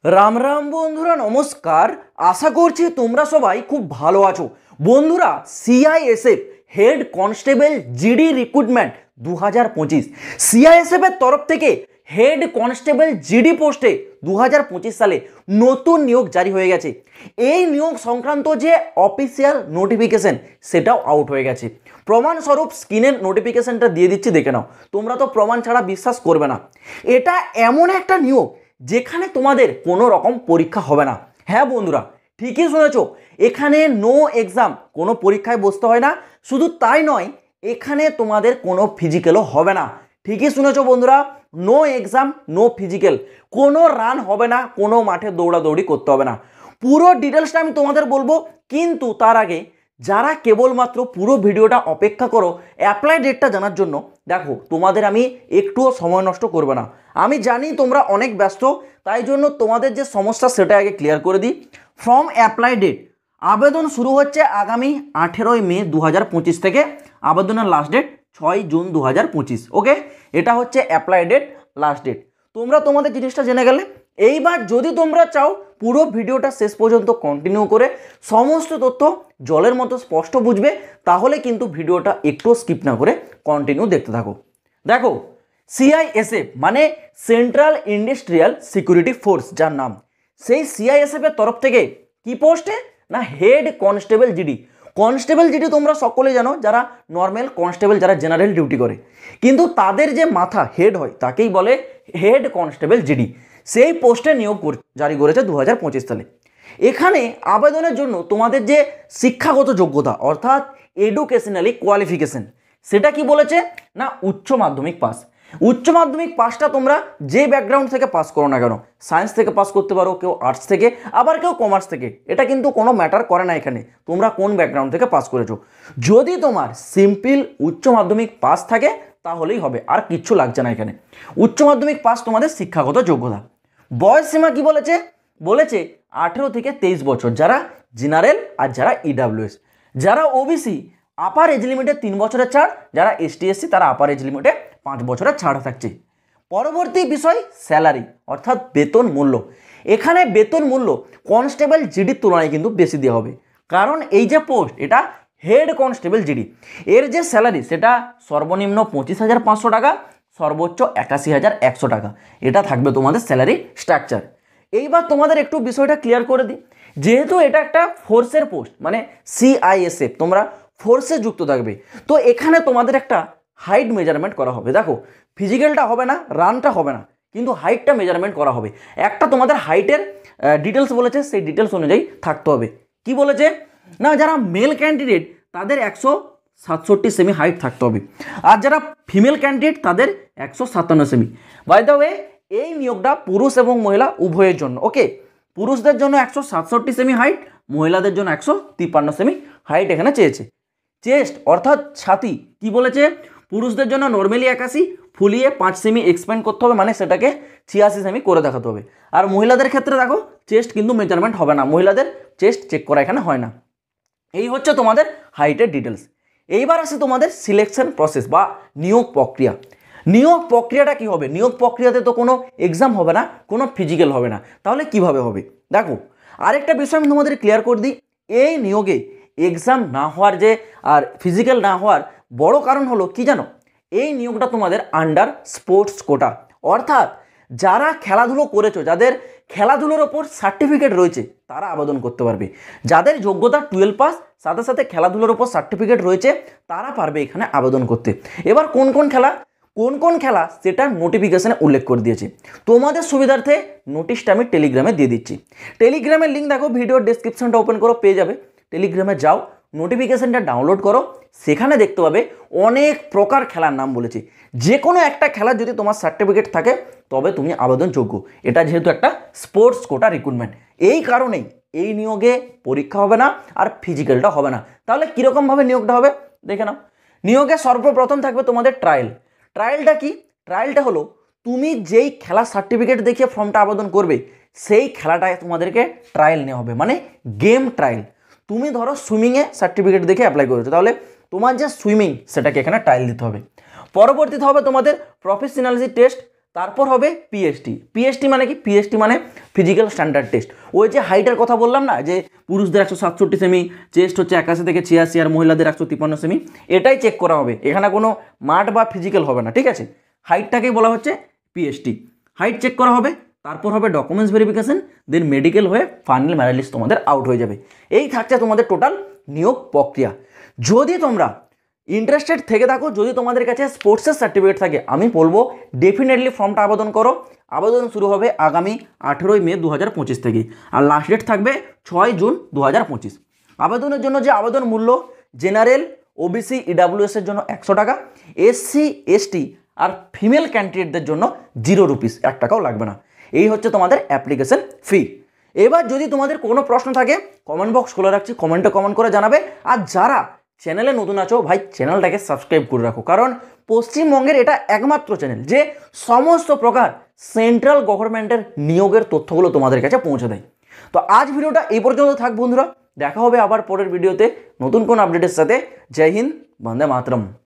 রাম রাম বন্ধুরা, নমস্কার। আশা করছি তোমরা সবাই খুব ভালো আছো। বন্ধুরা, CISF head constable GD recruitment 2025 CISF এর তরফ থেকে হেড কনস্টেবল জিডি পোস্টে 2025 সালে নতুন নিয়োগ জারি হয়ে গেছে। এই নিয়োগ সংক্রান্ত যে অফিসিয়াল নোটিফিকেশন সেটাও আউট হয়ে গেছে। প্রমাণস্বরূপ স্ক্রিনের নোটিফিকেশনটা দিয়ে দিচ্ছি, দেখে নাও। তোমরা তো প্রমাণ ছাড়া বিশ্বাস করবে না। এটা এমন একটা নিয়োগ যেখানে তোমাদের কোনো রকম পরীক্ষা হবে না। হ্যাঁ বন্ধুরা, ঠিকই শুনেছ, এখানে নো এক্সাম, কোনো পরীক্ষায় বসতে হয় না। শুধু তাই নয়, এখানে তোমাদের কোনো ফিজিক্যালও হবে না। ঠিকই শুনেছ বন্ধুরা, নো এক্সাম, নো ফিজিক্যাল, কোনো রান হবে না, কোনো মাঠে দৌড়াদৌড়ি করতে হবে না। পুরো ডিটেলসটা আমি তোমাদের বলবো, কিন্তু তার আগে যারা কেবলমাত্র পুরো ভিডিওটা অপেক্ষা করো অ্যাপ্লাই ডেটটা জানার জন্য, দেখো তোমাদের আমি একটুও সময় নষ্ট করবে না। আমি জানি তোমরা অনেক ব্যস্ত, তাই জন্য তোমাদের যে সমস্যা সেটা আগে ক্লিয়ার করে দিই। ফ্রম অ্যাপ্লাই ডেট, আবেদন শুরু হচ্ছে আগামী 18ই মে 2025 থেকে। আবেদনের লাস্ট ডেট 6 জুন 2025। ওকে, এটা হচ্ছে অ্যাপ্লাই ডেট, লাস্ট ডেট। তোমরা তোমাদের জিনিসটা জেনে গেলে। এইবার যদি তোমরা চাও পুরো ভিডিওটা শেষ পর্যন্ত কন্টিনিউ করে সমস্ত তথ্য জলের মতো স্পষ্ট বুঝবে, তাহলে কিন্তু ভিডিওটা একটু স্কিপ না করে কন্টিনিউ দেখতে থাকো। দেখো, সিআইএসএফ মানে সেন্ট্রাল ইন্ডাস্ট্রিয়াল সিকিউরিটি ফোর্স, যার নাম, সেই সিআইএসএফ এর তরফ থেকে কি পোস্টে না head constable GD. Constable GD তোমরা সকলে জানো, যারা নর্মাল কনস্টেবল, যারা জেনারেল ডিউটি করে, কিন্তু তাদের যে মাথা হেড হয় তাকেই বলে হেড কনস্টেবল জিডি। সেই পোস্টে নিয়োগ জারি করেছে 2025 সালে। এখানে আবেদনের জন্য তোমাদের যে শিক্ষাগত যোগ্যতা অর্থাৎ এডুকেশনালি কোয়ালিফিকেশন, সেটা কি বলেছে না উচ্চ মাধ্যমিক পাস। উচ্চ মাধ্যমিক পাসটা তোমরা যে ব্যাকগ্রাউন্ড থেকে পাস করো না কেন, সায়েন্স থেকে পাস করতে পারো, কেউ আর্টস থেকে, আবার কেউ কমার্স থেকে, এটা কিন্তু কোনো ম্যাটার করে না এখানে তোমরা কোন ব্যাকগ্রাউন্ড থেকে পাস করেছো। যদি তোমার সিম্পল উচ্চ মাধ্যমিক পাস থাকে তাহলেই হবে, আর কিচ্ছু লাগছে না এখানে। উচ্চ মাধ্যমিক পাস তোমাদের শিক্ষাগত যোগ্যতা। বয়স সীমা কি বলেছে, বলেছে 18 থেকে 23 বছর, যারা জেনারেল আর যারা ইডাব্লিউএস। যারা ওবিসি আপার এজ লিমিটে 3 বছরের ছাড়, যারা এসটি এসসি তারা আপার এজ লিমিটে 5 বছরের ছাড় থাকছে। পরবর্তী বিষয় স্যালারি অর্থাৎ বেতন মূল্য। এখানে বেতন মূল্য কনস্টেবল জিডির তুলনায় কিন্তু বেশি দেওয়া হবে, কারণ এই যে পোস্ট এটা হেড কনস্টেবল জিডি, এর যে স্যালারি সেটা সর্বনিম্ন 25,500 টাকা, সর্বোচ্চ 81,100 টাকা। এটা থাকবে তোমাদের স্যালারি স্ট্রাকচার। এইবার তোমাদের একটু বিষয়টা ক্লিয়ার করে দিই। যেহেতু এটা একটা ফোর্সের পোস্ট, মানে সিআইএসএফ, তোমরা ফোর্সে যুক্ত থাকবে, তো এখানে তোমাদের একটা হাইট মেজারমেন্ট করা হবে। দেখো, ফিজিক্যালটা হবে না, রানটা হবে না, কিন্তু হাইটটা মেজারমেন্ট করা হবে। একটা তোমাদের হাইটের ডিটেলস বলেছে, সেই ডিটেলস অনুযায়ী থাকতে হবে। কি বলেছে না, যারা মেল ক্যান্ডিডেট তাদের 167 সেমি হাইট থাকতে হবে, আর যারা ফিমেল ক্যান্ডিডেট তাদের 157 সেমি। বাই দ্য ওয়ে, এই নিয়োগটা পুরুষ এবং মহিলা উভয়ের জন্য। ওকে, পুরুষদের জন্য 167 সেমি হাইট, মহিলাদের জন্য 153 সেমি হাইট এখানে চেয়েছে। চেস্ট অর্থাৎ ছাতি কি বলেছে, পুরুষদের জন্য নর্মালি 81, ফুলিয়ে 5 সেমি এক্সপ্যান্ড করতে হবে, মানে সেটাকে 86 সেমি করে দেখাতে হবে। আর মহিলাদের ক্ষেত্রে দেখো, চেস্ট কিন্তু মেজারমেন্ট হবে না, মহিলাদের চেস্ট চেক করা এখানে হয় না। এই হচ্ছে তোমাদের হাইটের ডিটেলস। এইবার আসে তোমাদের সিলেকশন প্রসেস বা নিয়োগ প্রক্রিয়া। নিয়োগ প্রক্রিয়াটা কি হবে, নিয়োগ প্রক্রিয়াতে তো কোনো এক্সাম হবে না, কোনো ফিজিক্যাল হবে না, তাহলে কিভাবে হবে? দেখো, আরেকটা বিষয় আমি তোমাদের ক্লিয়ার করে দিই। এই নিয়োগে এক্সাম না হওয়ার যে আর ফিজিক্যাল না হওয়ার বড় কারণ হলো কি জানো, এই নিয়োগটা তোমাদের আন্ডার স্পোর্টস কোটা, অর্থাৎ যারা খেলাধুলো করেছো, যাদের খেলাধুলোর ওপর সার্টিফিকেট রয়েছে তারা আবেদন করতে পারবে। যাদের যোগ্যতা 12 পাস, সাথে সাথে খেলাধুলোর ওপর সার্টিফিকেট রয়েছে, তারা পারবে এখানে আবেদন করতে। এবার কোন কোন খেলা সেটা নোটিফিকেশনে উল্লেখ করে দিয়েছে। তোমাদের সুবিধার্থে নোটিশটা আমি টেলিগ্রামে দিয়ে দিচ্ছি। টেলিগ্রামের লিঙ্ক দেখো, ভিডিওর ডেসক্রিপশনটা ওপেন করো, পেয়ে যাবে। টেলিগ্রামে যাও, নোটিফিকেশনটা ডাউনলোড করো, সেখানে দেখতে পাবে অনেক প্রকার খেলার নাম বলেছে। যে কোনো একটা খেলার যদি তোমার সার্টিফিকেট থাকে তবে তুমি আবেদনযোগ্য। এটা যেহেতু একটা স্পোর্টস কোটা রিক্রুটমেন্ট, এই কারণেই এই নিয়োগে পরীক্ষা হবে না আর ফিজিক্যালটা হবে না। তাহলে কীরকমভাবে নিয়োগটা হবে দেখে নাও। নিয়োগে সর্বপ্রথম থাকবে তোমাদের ট্রায়াল। ট্রায়ালটা কি? ট্রায়ালটা হলো তুমি যেই খেলা সার্টিফিকেট দেখিয়ে ফর্মটা আবেদন করবে, সেই খেলাটায় তোমাদেরকে ট্রায়াল নেওয়া হবে, মানে গেম ট্রায়াল। তুমি ধরো সুইমিংয়ে সার্টিফিকেট দেখে অ্যাপ্লাই করেছো, তাহলে তোমার যে সুইমিং সেটাকে এখানে ট্রায়াল দিতে হবে। পরবর্তীতে হবে তোমাদের প্রফেশনালিটি টেস্ট, তারপর হবে পিএসটি। পিএসটি মানে কি? পিএসটি মানে ফিজিক্যাল স্ট্যান্ডার্ড টেস্ট। ওই যে হাইটের কথা বললাম না, যে পুরুষদের 167 সেমি, চেস্ট হচ্ছে 81 থেকে 86, আর মহিলাদের 153 সেমি, এটাই চেক করা হবে। এখানে কোনো মাঠ বা ফিজিক্যাল হবে না, ঠিক আছে? হাইটটাকেই বলা হচ্ছে পিএসটি। হাইট চেক করা হবে, তারপর হবে ডকুমেন্টস ভেরিফিকেশন, দেন মেডিকেল হয়ে ফাইনাল মেরিট লিস্ট তোমাদের আউট হয়ে যাবে। এই থাকছে তোমাদের টোটাল নিয়োগ প্রক্রিয়া। যদি তোমরা ইন্টারেস্টেড থেকে থাকো, যদি তোমাদের কাছে স্পোর্টসের সার্টিফিকেট থাকে, আমি বলবো ডেফিনেটলি ফর্মটা আবেদন করো। আবেদন শুরু হবে আগামী 18 মে 2025 থেকে, আর লাস্ট ডেট থাকবে 6 জুন 2025। আবেদনের জন্য যে আবেদন মূল্য, জেনারেল, ওবিসি, ইডাব্লিউএস এর জন্য 100 টাকা, এসসি, এসটি আর ফিমেল ক্যান্ডিডেটদের জন্য 0 রুপিস, 1 টাকাও লাগবে না। এই হচ্ছে তোমাদের অ্যাপ্লিকেশন ফি। এবার যদি তোমাদের কোনো প্রশ্ন থাকে, কমেন্ট বক্স খোলা রাখছি, কমেন্টে কমেন্ট করে জানাবে। আর যারা চ্যানেলে নতুন আছো ভাই, চ্যানেলটাকে সাবস্ক্রাইব করে রাখো, কারণ পশ্চিমবঙ্গের এটা একমাত্র চ্যানেল যে সমস্ত প্রকার সেন্ট্রাল গভর্নমেন্টের নিয়োগের তথ্যগুলো তোমাদের কাছে পৌঁছে দেয়। তো আজ ভিডিওটা এই পর্যন্ত থাক বন্ধুরা, দেখা হবে আবার পরের ভিডিওতে নতুন কোন আপডেটের সাথে। জয় হিন্দ, বন্দে মাতরম।